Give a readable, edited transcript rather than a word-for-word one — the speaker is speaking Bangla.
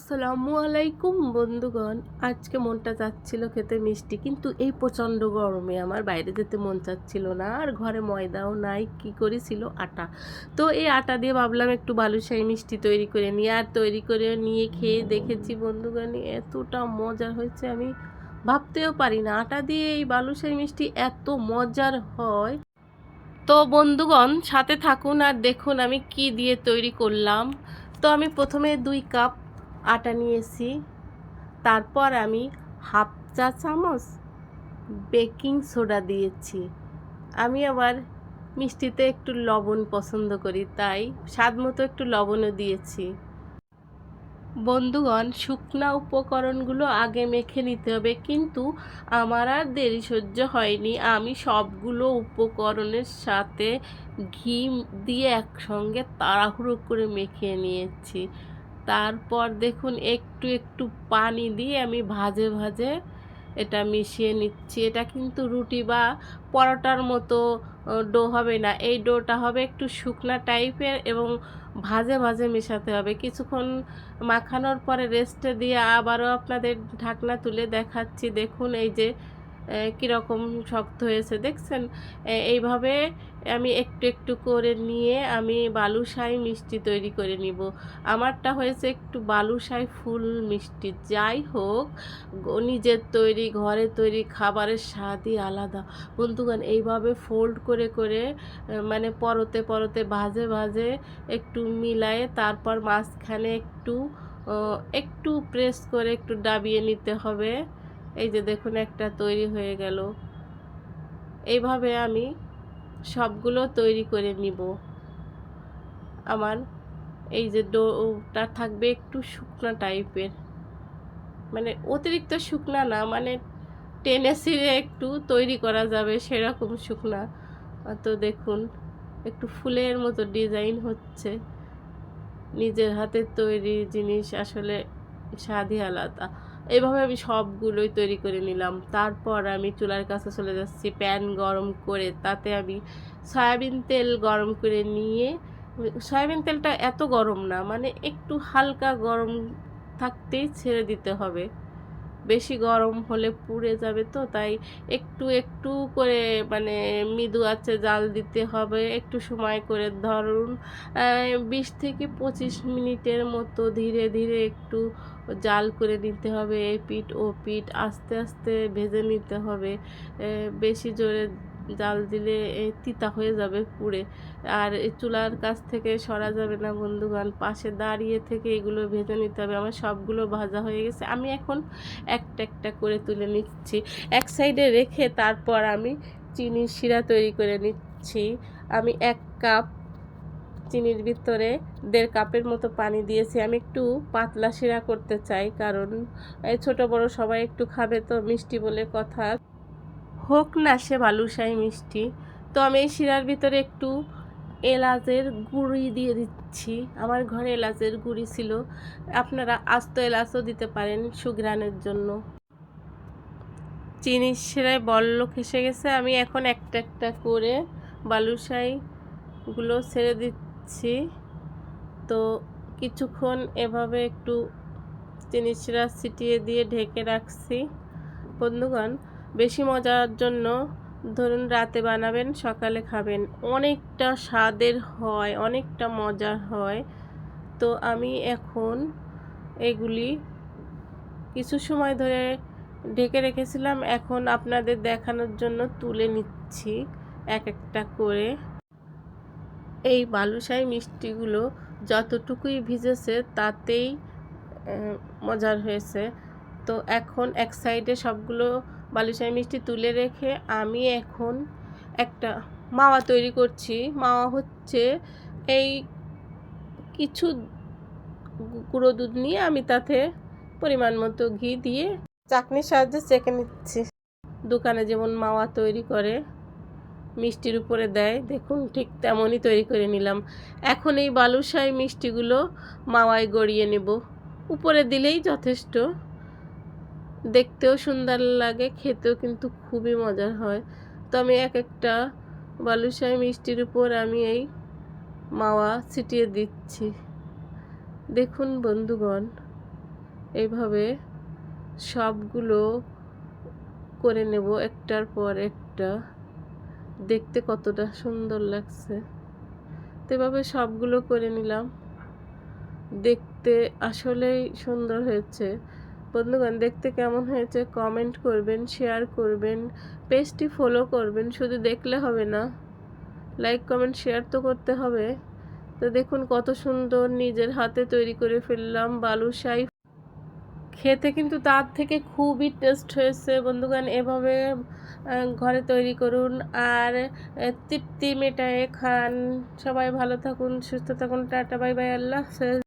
আসসালামু আলাইকুম বন্ধুগণ। আজকে মনটা চাচ্ছিল খেতে মিষ্টি, কিন্তু এই প্রচণ্ড গরমে আমার বাইরে যেতে মন চাচ্ছিল না, আর ঘরে ময়দাও নাই। কি করেছিল আটা। তো এই আটা দিয়ে ভাবলাম একটু বালুশাহী মিষ্টি তৈরি করে নিয়ে, আর তৈরি করে নিয়ে খেয়ে দেখেছি বন্ধুগণ, এতটা মজার হয়েছে আমি ভাবতেও পারি না আটা দিয়ে এই বালুশাহী মিষ্টি এত মজার হয়। তো বন্ধুগণ সাথে থাকুন আর দেখুন আমি কি দিয়ে তৈরি করলাম। তো আমি প্রথমে 2 কাপ আটা নিয়েছি, তারপর আমি হাফ চা চামচ বেকিং সোডা দিয়েছি। আমি আবার মিষ্টিতে একটু লবণ পছন্দ করি, তাই স্বাদ মতো একটু লবণও দিয়েছি। বন্ধুগণ শুকনা উপকরণগুলো আগে মেখে নিতে হবে, কিন্তু আমার আর দেরি সহ্য হয়নি। আমি সবগুলো উপকরণের সাথে ঘি দিয়ে একসঙ্গে তাড়াহুড়ো করে মেখে নিয়েছি। তারপর দেখুন একটু একটু পানি দিয়ে আমি ভাজে ভাজে এটা মিশিয়ে নিচ্ছি। এটা কিন্তু রুটি বা পরোটার মতো ডো হবে না, এই ডোটা হবে একটু শুকনা টাইপের এবং ভাজে ভাজে মেশাতে হবে। কিছুক্ষণ মাখানোর পরে রেস্টে দিয়ে আবারও আপনাদের ঢাকনা তুলে দেখাচ্ছি। দেখুন এই যে কীরকম শক্ত হয়েছে দেখছেন। এইভাবে আমি একটু একটু করে নিয়ে আমি বালুশাহী মিষ্টি তৈরি করে নিব। আমারটা হয়েছে একটু বালুশাহী ফুল মিষ্টি। যাই হোক, নিজের তৈরি ঘরে তৈরি খাবারের স্বাদই আলাদা বন্ধুগণ। এইভাবে ফোল্ড করে করে মানে পরতে পরতে ভাজে ভাজে একটু মিলায়ে তারপর মাঝখানে একটু একটু প্রেস করে একটু ডাবিয়ে নিতে হবে। এই যে দেখুন একটা তৈরি হয়ে গেল। এইভাবে আমি সবগুলো তৈরি করে নিব। আমার এই যে ডোটা থাকবে একটু শুকনা টাইপের, মানে অতিরিক্ত শুকনা না, মানে টেনে ছিঁড়ে একটু তৈরি করা যাবে সেরকম শুকনা। তো দেখুন একটু ফুলের মতো ডিজাইন হচ্ছে। নিজের হাতের তৈরি জিনিস আসলে স্বাদই আলাদা। এইভাবে আমি সবগুলোই তৈরি করে নিলাম। তারপর আমি চুলার কাছে চলে যাচ্ছি, প্যান গরম করে তাতে আমি সয়াবিন তেল গরম করে নিয়ে, সয়াবিন তেলটা এত গরম না, মানে একটু হালকা গরম থাকতেই ছেড়ে দিতে হবে। বেশি গরম হলে পুড়ে যাবে, তো তাই একটু একটু করে মানে মৃদু আঁচে জাল দিতে হবে। একটু সময় করে ধরুন 20 থেকে 25 মিনিটের মতো ধীরে ধীরে একটু জাল করে নিতে হবে। এপিঠ ও পিঠ আস্তে আস্তে ভেজে নিতে হবে। বেশি জোরে জাল দিলে তিতা হয়ে যাবে পুড়ে, আর এই চুলার কাছ থেকে সরা যাবে না বন্ধুগণ। পাশে দাঁড়িয়ে থেকে এগুলো ভেজে নিতে হবে। আমার সবগুলো ভাজা হয়ে গেছে, আমি এখন একটা একটা করে তুলে নিচ্ছি এক সাইডে রেখে। তারপর আমি চিনির শিরা তৈরি করে নিচ্ছি। আমি 1 কাপ চিনির ভিতরে 1.5 কাপের মতো পানি দিয়েছি। আমি একটু পাতলা শিরা করতে চাই, কারণ এই ছোট বড় সবাই একটু খাবে, তো মিষ্টি বলে কথা, হোক না সে বালুশাহী মিষ্টি। তো আমি এই শিরার ভিতরে একটু এলাচের গুঁড়ি দিয়ে দিচ্ছি। আমার ঘরে এলাচের গুঁড়ি ছিল, আপনারা আস্ত এলাচও দিতে পারেন সুঘ্রাণের জন্য। চিনির শিরায় বল্লক এসে গেছে, আমি এখন একটা একটা করে বালুশাহীগুলো ছেড়ে দিচ্ছি। তো কিছুক্ষণ এভাবে একটু চিনির শিরা ছিটিয়ে দিয়ে ঢেকে রাখছি। বন্ধুগণ বেশি মজার জন্য ধরুন রাতে বানাবেন, সকালে খাবেন, অনেকটা স্বাদের হয়, অনেকটা মজার হয়। তো আমি এখন এগুলি কিছু সময় ধরে ঢেকে রেখেছিলাম, এখন আপনাদের দেখানোর জন্য তুলে নিচ্ছি এক একটা করে। এই বালুশাহী মিষ্টিগুলো যতটুকুই ভিজেছে তাতেই মজার হয়েছে। তো এখন এক সাইডে সবগুলো বালুশাহী মিষ্টি তুলে রেখে আমি এখন একটা মাওয়া তৈরি করছি। মাওয়া হচ্ছে এই কিছু গুঁড়ো দুধ নিয়ে আমি তাতে পরিমাণ মতো ঘি দিয়ে চাকনির সাহায্যে চেকে নিচ্ছি। দোকানে যেমন মাওয়া তৈরি করে মিষ্টির উপরে দেয়, দেখুন ঠিক তেমনই তৈরি করে নিলাম। এখন এই বালুশাহী মিষ্টিগুলো মাওয়ায় গড়িয়ে নেব। উপরে দিলেই যথেষ্ট, দেখতেও সুন্দর লাগে, খেতেও কিন্তু খুবই মজার হয়। তো আমি এক একটা বালুশাহী মিষ্টির উপর আমি এই মাওয়া ছিটিয়ে দিচ্ছি। দেখুন বন্ধুগণ এইভাবে সবগুলো করে নেব একটার পর একটা। দেখতে কতটা সুন্দর লাগছে। তো এভাবে সবগুলো করে নিলাম। দেখতে আসলেই সুন্দর হয়েছে। বন্ধুগণ, দেখতে কেমন হয়েছে কমেন্ট করবেন, শেয়ার করবেন, পেজটি ফলো করবেন। শুধু দেখলে হবে না, লাইক কমেন্ট শেয়ার তো করতে হবে। তো দেখুন কত সুন্দর নিজের হাতে তৈরি করে ফেললাম বালুশাহী। খেতে কিন্তু তার থেকে খুবই টেস্ট হয়েছে বন্ধুগণ। এভাবে ঘরে তৈরি করুন আর তৃপ্তি মেটায়ে খান। সবাই ভালো থাকুন, সুস্থ থাকুন। টাটা, বাই বাই, আল্লাহ হাফেজ।